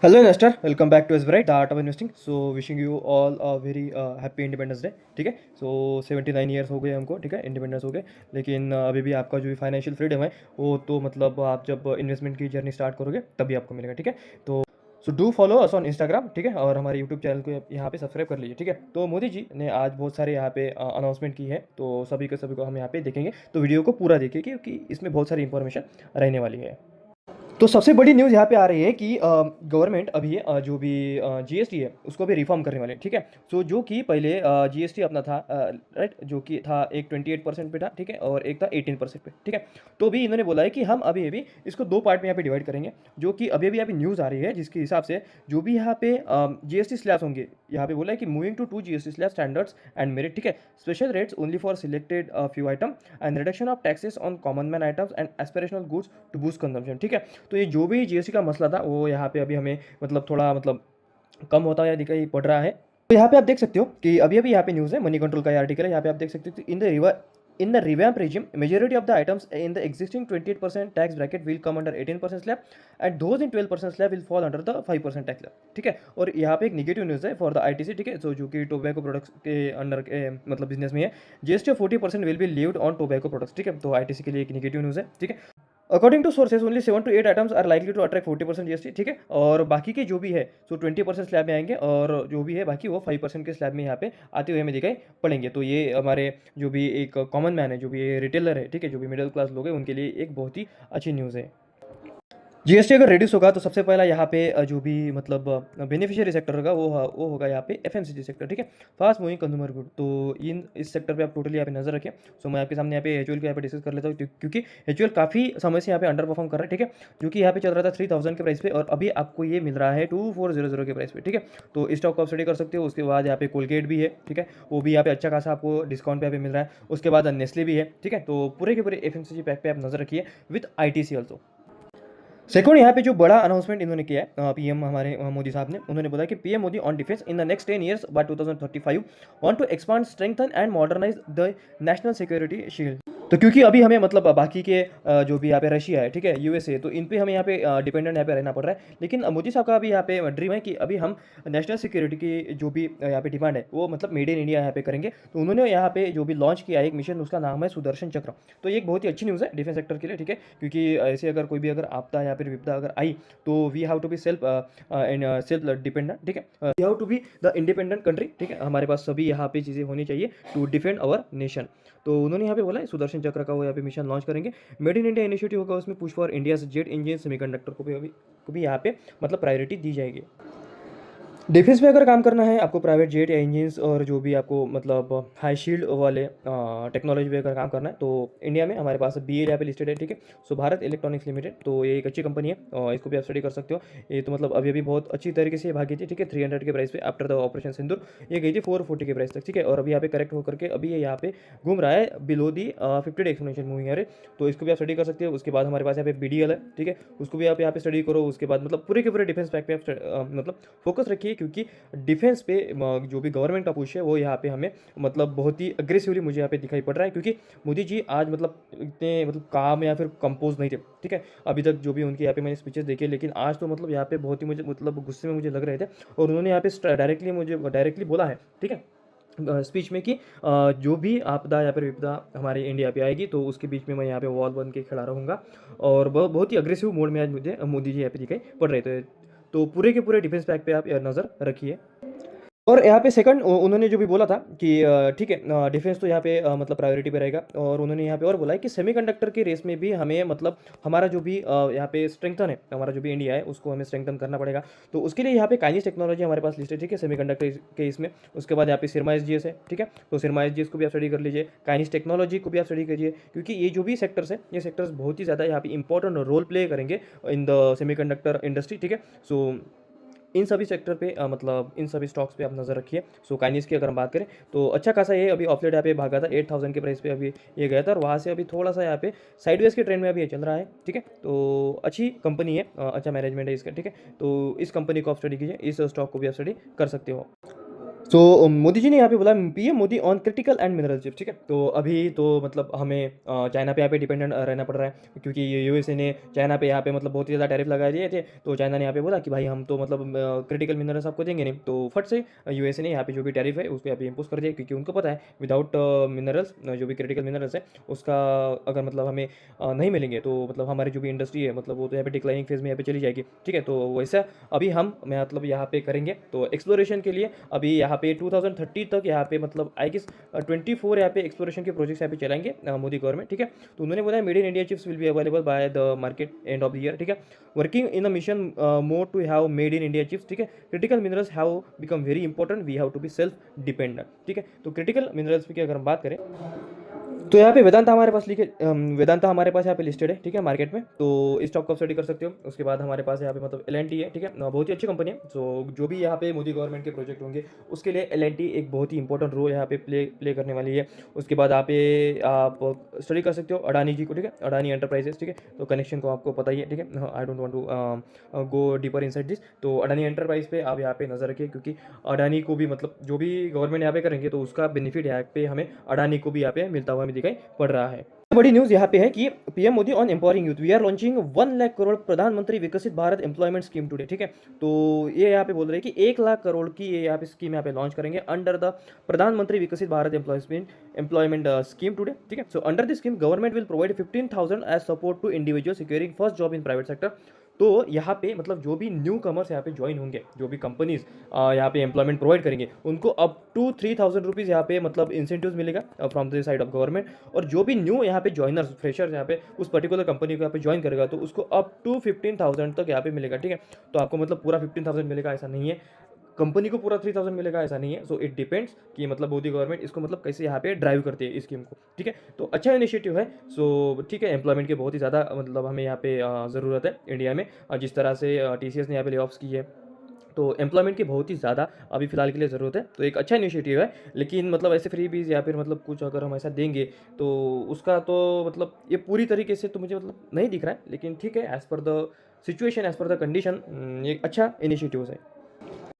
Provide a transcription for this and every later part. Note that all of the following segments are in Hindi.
Hello investor, welcome back to Esbright the art of investing. So wishing you all a very happy Independence Day. ठीक है। सो 79 ईयर्स हो गए हमको, ठीक है, इंडिपेंडेंस हो गए। लेकिन अभी भी आपका जो फाइनेंशियल फ्रीडम है वो तो मतलब आप जब इन्वेस्टमेंट की जर्नी स्टार्ट करोगे तभी आपको मिलेगा। ठीक है। तो so do follow us on Instagram, ठीक है, और हमारे यूट्यूब चैनल को यहाँ पे सब्सक्राइब कर लीजिए। ठीक है। तो मोदी जी ने आज बहुत सारे यहाँ पे अनाउंसमेंट की है, तो सभी को हम यहाँ पे देखेंगे। तो वीडियो को पूरा देखिए क्योंकि इसमें बहुत सारी इंफॉर्मेशन रहने वाली है। तो सबसे बड़ी न्यूज़ यहाँ पे आ रही है कि गवर्नमेंट अभी जो भी जीएसटी है उसको भी रिफॉर्म करने वाले हैं। ठीक है। सो जो कि पहले जीएसटी अपना था, राइट, जो कि था एक 28% पे था, ठीक है, और एक था 18% पे। ठीक है। तो भी इन्होंने बोला है कि हम अभी अभी इसको दो पार्ट में यहाँ पे डिवाइड करेंगे। जो कि अभी अभी यहाँ पे न्यूज़ आ रही है जिसके हिसाब से जो भी यहाँ पे जीएसटी स्लैब्स होंगे, यहाँ पे बोला है कि moving to GST slab standards and merit. ठीक है। Special rates only for selected few item and reduction of taxes on common man items and aspirational goods to boost consumption. ठीक है। तो ये जो भी जीएसटी का मसला था वो यहाँ पे अभी हमें मतलब थोड़ा मतलब कम होता या दिखाई पड़ रहा है। तो यहाँ पे आप देख सकते हो कि अभी अभी यहाँ पे न्यूज़ है, मनी कंट्रोल का ये आर्टिकल है। यहाँ पे आप देख सकते हो in the revamp regime, majority of the items in the existing 28% tax bracket will come under 18% slab and those in 12% slab will fall under the 5% tax slab। ठीक है। और यहाँ पे एक नेगेटिव न्यूज़ है फॉर द आईटीसी। ठीक है। सो जो कि टोबैको प्रोडक्ट्स के अंडर के मतलब बिजनेस में है, GST of 40% will be levied on tobacco products. ठीक है। तो आईटीसी के लिए एक नेगेटिव न्यूज़ है। ठीक है। According to sources only 7 to 8 items are likely to attract 40% GST. ठीक है। और बाकी के जो भी है सो 20% स्लैब में आएंगे और जो भी है बाकी वो 5% के स्लैब में यहाँ पे आते हुए हमें दिखाई पड़ेंगे। तो ये हमारे जो भी एक कॉमन मैन है, जो भी रिटेलर है, ठीक है, जो भी मिडिल क्लास लोग हैं उनके लिए एक बहुत ही अच्छी न्यूज़ है। जीएसटी अगर रिड्यूस होगा तो सबसे पहला यहाँ पे जो भी मतलब बेनिफिशियरी सेक्टर होगा वो होगा यहाँ पे एफएमसीजी सेक्टर। ठीक है। Fast moving consumer good. तो इस सेक्टर पे आप टोटली यहाँ पे नजर रखें। सो मैं आपके सामने यहाँ पे एचयूएल को यहाँ पे डिस्कस कर लेता हूँ क्योंकि एचयूएल काफ़ी समय से यहाँ पे अंडर परफॉर्म कर रहा है। ठीक है। जो कि यहाँ पे चल रहा था 3000 के प्राइस पे और अभी आपको ये मिल रहा है 2400 के प्राइस पे। ठीक है। तो इस स्टॉक को आप स्टडी कर सकते हो। उसके बाद यहाँ पे कोलगेट भी है, ठीक है, वो भी यहाँ पे अच्छा खासा आपको डिस्काउंट पे यहाँ पे मिल रहा है। उसके बाद नेस्ले भी है। ठीक है। तो पूरे के पूरे एफएमसीजी पैक पे आप नजर रखिए विद आईटीसी ऑल्सो। सेकंड यहाँ पे जो बड़ा अनाउंसमेंट इन्होंने किया है पीएम हमारे मोदी साहब ने, उन्होंने बोला कि PM Modi on defence in the next 10 years by 2035 want to expand strengthen and modernise the national security shield. तो क्योंकि अभी हमें मतलब बाकी के जो भी यहाँ पे रशिया है, ठीक है, यूएसए, तो इन पे हमें यहाँ पे डिपेंडेंट यहाँ पे रहना पड़ रहा है। लेकिन मोदी साहब का अभी यहाँ पे ड्रीम है कि अभी हम नेशनल सिक्योरिटी की जो भी यहाँ पे डिमांड है वो मतलब मेड इन इंडिया यहाँ पे करेंगे। तो उन्होंने यहाँ पे जो भी लॉन्च किया है एक मिशन, उसका नाम है सुदर्शन चक्र। तो ये एक बहुत ही अच्छी न्यूज़ है डिफेंस सेक्टर के लिए। ठीक है। क्योंकि ऐसे अगर कोई भी अगर आपदा या फिर विपदा अगर आई तो we have to be self dependent. ठीक है। We have to be the independent country. ठीक है। हमारे पास सभी यहाँ पे चीज़ें होनी चाहिए टू डिफेंड अवर नेशन। तो उन्होंने यहाँ पे बोला है सुदर्शन चक्र का वो यहाँ पे मिशन लॉन्च करेंगे। मेड इन इंडिया इनिशिएटिव होगा, उसमें push for India jet engine semiconductor को भी यहाँ पे मतलब प्रायोरिटी दी जाएगी। डिफेंस में अगर काम करना है आपको, प्राइवेट जेट या इंजन्स और जो भी आपको मतलब हाई शील्ड वाले टेक्नोलॉजी पे अगर काम करना है तो इंडिया में हमारे पास BEL यहाँ पे लिस्टेड है। ठीक है। सो भारत इलेक्ट्रॉनिक्स लिमिटेड, तो ये एक अच्छी कंपनी है और इसको भी आप स्टडी कर सकते हो। ये तो मतलब अभी अभी बहुत अच्छी तरीके से भागी थी। ठीक है। 300 के प्राइस पे आफ्टर द ऑपरेशन सिंदूर ये गई थी 440 के प्राइस तक। ठीक है। और अभी यहाँ पे करेक्ट होकर के अभी ये यहाँ पे घूम रहा है below the 50 exponential moving average. तो इसको भी आप स्टडी कर सकते हो। उसके बाद हमारे पास यहाँ पे BDL है। ठीक है। उसको भी आप यहाँ पे स्टडी करो। उसके बाद मतलब पूरे के पूरे डिफेंस पैक पे आप मतलब फोकस रखिए क्योंकि डिफेंस पे जो भी गवर्नमेंट का पुश है वो यहाँ पे हमें मतलब बहुत ही अग्रेसिवली मुझे यहाँ पे दिखाई पड़ रहा है क्योंकि मोदी जी आज मतलब इतने मतलब काम या फिर कंपोज नहीं थे। ठीक है। अभी तक जो भी उनके यहाँ पे मैंने स्पीचेस देखे, लेकिन आज तो मतलब यहाँ पे बहुत ही मुझे मतलब गुस्से में मुझे लग रहे थे और उन्होंने यहाँ पे डायरेक्टली बोला है। ठीक है, स्पीच में कि जो भी आपदा या फिर विपदा हमारे इंडिया पे आएगी तो उसके बीच में मैं यहाँ पे वॉल बन के खड़ा रहूँगा। और बहुत ही अग्रेसिव मोड में आज मुझे मोदी जी यहाँ पे दिखाई पड़ रहे थे। तो पूरे के पूरे डिफेंस पैक पे आप नज़र रखिए। और यहाँ पे सेकंड उन्होंने जो भी बोला था कि ठीक है, डिफेंस तो यहाँ पे मतलब प्रायोरिटी पे रहेगा। और उन्होंने यहाँ पे और बोला है कि सेमीकंडक्टर के रेस में भी हमें मतलब हमारा जो भी यहाँ पे स्ट्रेंथन है, हमारा जो भी इंडिया है उसको हमें स्ट्रेंथन करना पड़ेगा। तो उसके लिए यहाँ पे काइनिस टेक्नोलॉजी हमारे पास लिस्टेड। ठीक है, सेमीकंडक्टर के इसमें। उसके बाद यहाँ पे सिरमा SGS है। ठीक है। तो सिरमा SGS को भी आप स्टडी कर लीजिए, काइनिस टेक्नोलॉजी को भी आप स्टडी कीजिए क्योंकि ये जो भी सेक्टर्स है ये सेक्टर्स बहुत ही ज़्यादा यहाँ पे इंपॉर्टेंट रोल प्ले करेंगे इन द सेमीकंडक्टर इंडस्ट्री। ठीक है। सो इन सभी सेक्टर पे मतलब इन सभी स्टॉक्स पे आप नज़र रखिए। सो काइनिस की अगर हम बात करें तो अच्छा खासा ये अभी ऑफलेट यहाँ पे भागा था 8000 के प्राइस पे अभी ये गया था और वहाँ से अभी थोड़ा सा यहाँ पे साइडवेज के ट्रेंड में अभी ये चल रहा है। ठीक है। तो अच्छी कंपनी है, अच्छा मैनेजमेंट है इसका। ठीक है। तो इस कंपनी को आप स्टडी कीजिए, इस स्टॉक को भी आप स्टडी कर सकते हो। सो मोदी जी ने यहाँ पे बोला PM Modi on critical and mineral chips, ठीक है। तो अभी तो मतलब हमें चाइना पे यहाँ पे डिपेंडेंट रहना पड़ रहा है, क्योंकि यूएसए ने चाइना पे यहाँ पे मतलब बहुत ही ज़्यादा टैरिफ लगा दिए थे। तो चाइना ने यहाँ पे बोला कि भाई हम तो मतलब क्रिटिकल मिनरल्स आपको देंगे नहीं, तो फट से यूएसए ने यहाँ पे जो भी टैरिफ है उसको यहाँ पे इम्पोज कर दिया, क्योंकि उनको पता है विदाउट मिनरल्स जो भी क्रिटिकल मिनरल्स है उसका अगर मतलब हमें नहीं मिलेंगे तो मतलब हमारी जो भी इंडस्ट्री है मतलब वो तो यहाँ पे डिक्लाइनिंग फेज में यहाँ पे चली जाएगी, ठीक है। तो वैसा अभी हम मतलब यहाँ पे करेंगे तो एक्सप्लोरेशन के लिए अभी यहाँ पे 2030 तक यहाँ पे मतलब आई गेस 24 यहाँ पे एक्सप्लोरेशन के प्रोजेक्ट्स यहाँ पे चलाएंगे मोदी गवर्नमेंट, ठीक है। तो उन्होंने बोला made in India chips will be available by the market end of the year, ठीक है। Working in a mission more to have made in India chips, ठीक है। Critical minerals have become very important, we have to be self dependent, ठीक है। तो क्रिटिकल मिनरल्स की अगर हम बात करें तो यहाँ पे वेदांता हमारे पास लिखे वेदांता हमारे पास यहाँ पे लिस्टेड है, ठीक है, मार्केट में। तो इस स्टॉक को स्टडी कर सकते हो। उसके बाद हमारे पास यहाँ पे मतलब एल है, ठीक है, बहुत ही अच्छी कंपनी है। सो जो भी यहाँ पे मोदी गवर्नमेंट के प्रोजेक्ट होंगे उसके लिए एल एक बहुत ही इंपॉर्टेंट रोल यहाँ पे प्ले करने वाली है। उसके बाद यहाँ पे आप स्टडी कर सकते हो अडानी जी को, ठीक है, अडानी एंटरप्राइजेस, ठीक है। तो कनेक्शन को आपको पता ही है, ठीक है, I don't want to go deeper inside this. तो अडानी एंटरप्राइज पे आप यहाँ पे नजर रखिए, क्योंकि अडानी को भी मतलब जो भी गवर्नमेंट यहाँ पे करेंगे तो उसका बेनिफिट यहाँ पे हमें अडानी को भी यहाँ पे मिलता हुआ हमें दिखाई पड़ रहा है। बड़ी न्यूज यहाँ पे है कि PM Modi on empowering youth, we are launching 1 lakh crore Pradhan Mantri Viksit Bharat employment scheme today, ठीक है। तो ये यहाँ पे बोल रहे हैं कि 1 लाख करोड़ की ये यहाँ पे स्कीम यहाँ पे लॉन्च करेंगे अंडर द प्रधानमंत्री Viksit Bharat employment scheme today, ठीक है। So under this scheme government will provide 15,000 as support to individual securing first job in private sector. तो यहाँ पे मतलब जो भी न्यू कमर्स यहाँ पे ज्वाइन होंगे, जो भी कंपनीज यहाँ पे एम्प्लॉयमेंट प्रोवाइड करेंगे उनको अप टू 3,000 रुपीज़ यहाँ पे मतलब इंसेंटिव्स मिलेगा from the side of government. और जो भी न्यू यहाँ पे ज्वाइनर्स फ्रेशर्स यहाँ पे उस पर्टिकुलर कंपनी को यहाँ पे ज्वाइन करेगा तो उसको अप टू 15,000 तक यहाँ पे मिलेगा, ठीक है। तो आपको मतलब पूरा 15,000 मिलेगा ऐसा नहीं है, कंपनी को पूरा 3,000 मिलेगा ऐसा नहीं है। सो इट डिपेंड्स कि मतलब मोदी गवर्नमेंट इसको मतलब कैसे यहाँ पे ड्राइव करती है इस स्कीम को, ठीक है। तो अच्छा इनिशिएटिव है। सो ठीक है, एम्प्लॉयमेंट की बहुत ही ज़्यादा मतलब हमें यहाँ पे ज़रूरत है इंडिया में। जिस तरह से टीसीएस ने यहाँ पे ले ऑफ्स की है, तो एम्प्लॉयमेंट की बहुत ही ज़्यादा अभी फिलहाल के लिए ज़रूरत है। तो एक अच्छा इनिशिएटिव है, लेकिन मतलब ऐसे फ्री बीज या फिर मतलब कुछ अगर हम ऐसा देंगे तो उसका तो मतलब ये पूरी तरीके से तो मुझे मतलब नहीं दिख रहा है, लेकिन ठीक है, as per the situation, as per the condition एक अच्छा इनिशिएटिव है।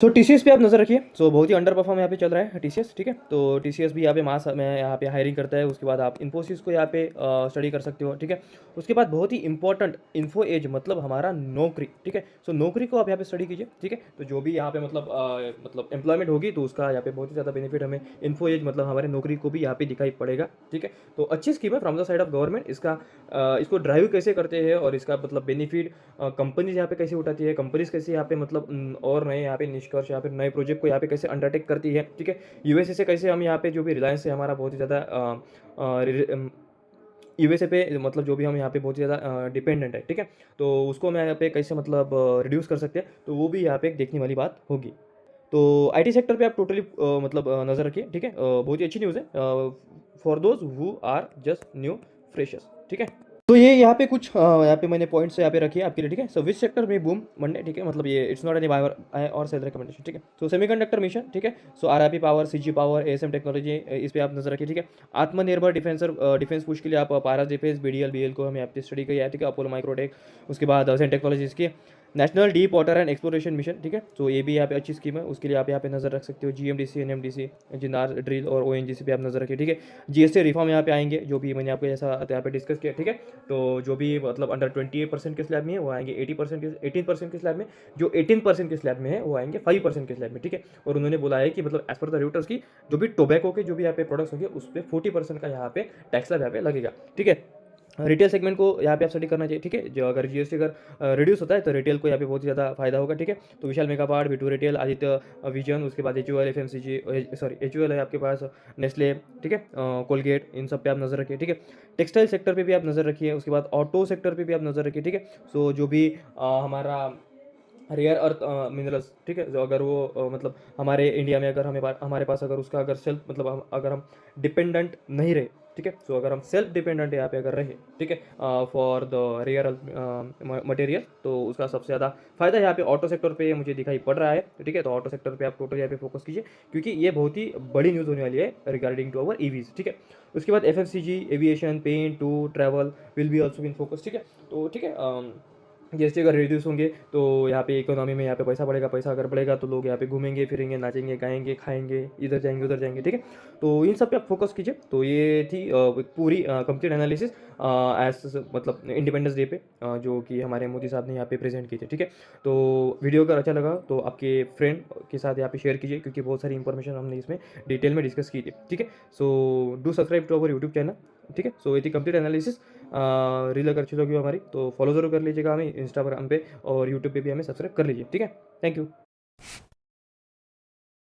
तो टीसीएस पे आप नज़र रखिए। सो बहुत ही अंडर परफॉर्म यहाँ पे चल रहा है टीसीएस, ठीक है। तो टीसीएस भी यहाँ पे मास में यहाँ पे हायरिंग करता है। उसके बाद आप इन्फोसिस को यहाँ पे स्टडी कर सकते हो, ठीक है। उसके बाद बहुत ही इंपॉर्टेंट इन्फो एज मतलब हमारा नौकरी, ठीक है। सो नौकरी को आप यहाँ पे स्टडी कीजिए, ठीक है। तो जो भी यहाँ पे मतलब एम्प्लॉयमेंट होगी तो उसका यहाँ पे बहुत ही ज़्यादा बेनिफिट हमें इन्फो एज मतलब हमारे नौकरी को भी यहाँ पे दिखाई पड़ेगा, ठीक है। तो अच्छी स्कीम है from the side of government. इसको ड्राइव कैसे करते हैं और इसका मतलब बेनिफिट कंपनीज यहाँ पे कैसे उठाती है, कंपनीज कैसे यहाँ पे मतलब और नए यहाँ पे निष्कर्ष या फिर नए प्रोजेक्ट को यहाँ पे कैसे अंडरटेक करती है, ठीक है। यूएसए से कैसे हम यहाँ पे जो भी रिलायंस है हमारा बहुत ही ज़्यादा यूएसए पे मतलब जो भी हम यहाँ पे बहुत ज़्यादा डिपेंडेंट है, ठीक है। तो उसको हम यहाँ पे कैसे मतलब रिड्यूस कर सकते हैं, तो वो भी यहाँ पे एक देखने वाली बात होगी। तो आईटी सेक्टर पे आप टोटली मतलब नज़र रखिए, ठीक है। बहुत ही अच्छी न्यूज़ है for those who are just new freshers, ठीक है। तो ये यहाँ पे कुछ यहाँ पे मैंने पॉइंट्स यहाँ पे रखी है आपके लिए, ठीक है। सो विच सेक्टर में बूम मंडे, ठीक है, मतलब ये इट्स नॉट एनी बाय और सेल रिकमेंडेशन, ठीक है। सो सेमीकंडक्टर मिशन, ठीक है। So RIP power, CG power, ASM technology, इस पे आप नजर रखिए, ठीक है। आत्मनिर्भर डिफेंस पुश के लिए आप पारस डिफेंस, बीडीएल बीएल को हमें आपकी स्टडी किया है, ठीक है। अपोलो माइक्रोटेक, उसके बाद सेंट टेक्नोलॉजीज की national deep water and exploration mission, ठीक है। तो ये भी यहाँ पे अच्छी स्कीम है, उसके लिए आप यहाँ पे नजर रख सकते हो। जीएमडीसी, एनएमडीसी, जिनार ड्रिल और ओएनजीसी पे आप नजर रखिए, ठीक है। जीएसटी रिफॉर्म यहाँ पे आएंगे, जो भी मैंने आपको जैसा यहाँ पे डिस्कस किया, ठीक है। तो जो भी मतलब अंडर 28% के स्लैब में है वो आएंगे 80% के 18% के स्लैब में, जो 18% के स्लैब में है वो आएंगे 5% के स्लैब में, ठीक है। और उन्होंने बोला है कि मतलब एज पर द रेटर्स की जो भी टोबैको के जो भी यहाँ पे प्रोडक्ट्स होंगे उस पर 40% का यहाँ पे टैक्स स्लैब यहाँ पे लगेगा, ठीक है। रिटेल सेगमेंट को यहाँ पे आप स्टडी करना चाहिए, ठीक है। जो अगर जीएसटी अगर रिड्यूस होता है तो रिटेल को यहाँ पे बहुत ही ज़्यादा फायदा होगा, ठीक है। तो Vishal Megamart, V two Retail, Aditya Vision, उसके बाद एचयूएल, एफएमसीजी, सॉरी एचयूएल है आपके पास, नेस्ले, ठीक है, कोलगेट, इन सब पे आप नज़र रखिए, ठीक है। टेक्सटाइल सेक्टर पे भी आप नज़र रखिए, उसके बाद ऑटो सेक्टर पे भी आप नज़र रखिए, ठीक है। सो जो भी हमारा रेयर अर्थ मिनरल्स, ठीक है, जो अगर वो मतलब हमारे इंडिया में अगर हमारे पास अगर उसका अगर सेल्फ मतलब अगर हम डिपेंडेंट नहीं रहे, ठीक है। सो अगर हम सेल्फ डिपेंडेंट यहाँ पे अगर रहे, ठीक है, फॉर द रेयर मटेरियल, तो उसका सबसे ज़्यादा फायदा यहाँ पे ऑटो सेक्टर पे मुझे दिखाई पड़ रहा है, ठीक है। तो ऑटो सेक्टर पे आप टोटल यहाँ पे फोकस कीजिए, क्योंकि ये बहुत ही बड़ी न्यूज़ होने वाली है रिगार्डिंग टू अवर ईवीज, ठीक है। उसके बाद FMCG, aviation, paint, to travel will be also in focus, ठीक है। तो ठीक है, जीएसटी अगर रिड्यूस होंगे तो यहाँ पे इकोनॉमी में यहाँ पे पैसा बढ़ेगा, पैसा अगर बढ़ेगा तो लोग यहाँ पे घूमेंगे फिरेंगे, नाचेंगे गाएंगे खाएंगे, इधर जाएंगे उधर जाएंगे, ठीक है। तो इन सब पे आप फोकस कीजिए। तो ये थी एक पूरी कंप्लीट एनालिसिस एज मतलब इंडिपेंडेंस डे पे जो कि हमारे मोदी साहब ने यहाँ पे प्रेजेंट की थी, ठीक है। तो वीडियो अगर अच्छा लगा तो आपके फ्रेंड के साथ यहाँ पे शेयर कीजिए, क्योंकि बहुत सारी इंफॉर्मेशन हमने इसमें डिटेल में डिस्कस की थी, ठीक है। So do subscribe to our YouTube channel, ठीक है। सो ये थी कंप्लीट एनालिसिस। रील अगर अच्छी लगी हो हमारी तो फॉलो जरूर कर लीजिएगा हमें इंस्टाग्राम पे, और यूट्यूब पे भी हमें सब्सक्राइब कर लीजिए, ठीक है। Thank you.